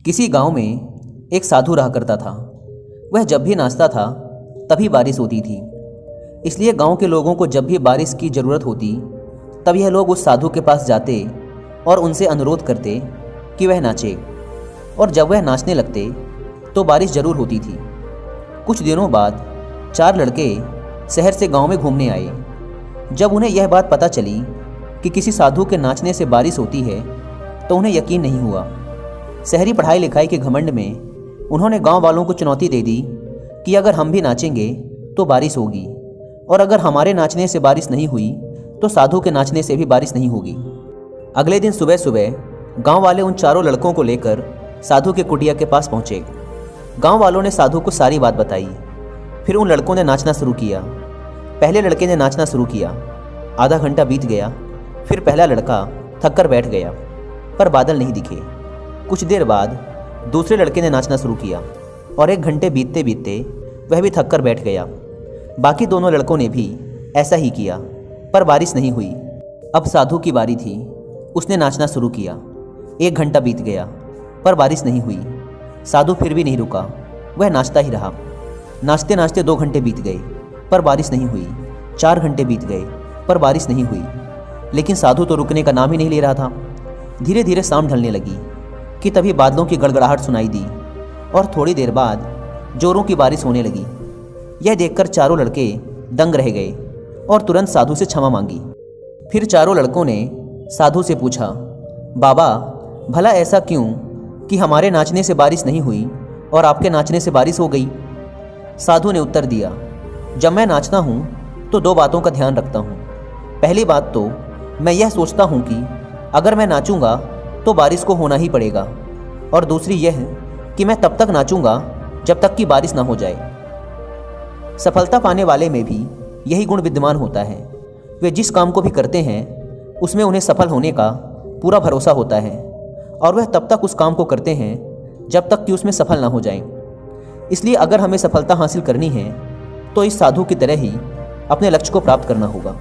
किसी गांव में एक साधु रहा करता था। वह जब भी नाचता था तभी बारिश होती थी। इसलिए गांव के लोगों को जब भी बारिश की ज़रूरत होती तब यह लोग उस साधु के पास जाते और उनसे अनुरोध करते कि वह नाचे। और जब वह नाचने लगते तो बारिश ज़रूर होती थी। कुछ दिनों बाद 4 लड़के शहर से गांव में घूमने आए। जब उन्हें यह बात पता चली कि किसी साधु के नाचने से बारिश होती है तो उन्हें यकीन नहीं हुआ। शहरी पढ़ाई लिखाई के घमंड में उन्होंने गांव वालों को चुनौती दे दी कि अगर हम भी नाचेंगे तो बारिश होगी, और अगर हमारे नाचने से बारिश नहीं हुई तो साधु के नाचने से भी बारिश नहीं होगी। अगले दिन सुबह सुबह गांव वाले उन चारों लड़कों को लेकर साधु के कुटिया के पास पहुंचे। गांव वालों ने साधु को सारी बात बताई। फिर उन लड़कों ने नाचना शुरू किया। पहले लड़के ने नाचना शुरू किया। आधा घंटा बीत गया। फिर पहला लड़का थक कर बैठ गया, पर बादल नहीं दिखे। कुछ देर बाद दूसरे लड़के ने नाचना शुरू किया और 1 घंटे बीतते बीतते वह भी थक कर बैठ गया। बाकी दोनों लड़कों ने भी ऐसा ही किया, पर बारिश नहीं हुई। अब साधु की बारी थी। उसने नाचना शुरू किया। 1 घंटा बीत गया, पर बारिश नहीं हुई। साधु फिर भी नहीं रुका, वह नाचता ही रहा। नाचते नाचते 2 घंटे बीत गए, पर बारिश नहीं हुई। 4 घंटे बीत गए, पर बारिश नहीं हुई। लेकिन साधु तो रुकने का नाम ही नहीं ले रहा था। धीरे धीरे शाम ढलने लगी कि तभी बादलों की गड़गड़ाहट सुनाई दी और थोड़ी देर बाद जोरों की बारिश होने लगी। यह देखकर चारों लड़के दंग रह गए और तुरंत साधु से क्षमा मांगी। फिर चारों लड़कों ने साधु से पूछा, बाबा, भला ऐसा क्यों कि हमारे नाचने से बारिश नहीं हुई और आपके नाचने से बारिश हो गई? साधु ने उत्तर दिया, जब मैं नाचता हूँ तो 2 बातों का ध्यान रखता हूँ। पहली बात तो मैं यह सोचता हूँ कि अगर मैं नाचूंगा तो बारिश को होना ही पड़ेगा, और दूसरी यह कि मैं तब तक नाचूंगा जब तक कि बारिश ना हो जाए। सफलता पाने वाले में भी यही गुण विद्यमान होता है। वे जिस काम को भी करते हैं उसमें उन्हें सफल होने का पूरा भरोसा होता है, और वह तब तक उस काम को करते हैं जब तक कि उसमें सफल ना हो जाएं। इसलिए अगर हमें सफलता हासिल करनी है तो इस साधु की तरह ही अपने लक्ष्य को प्राप्त करना होगा।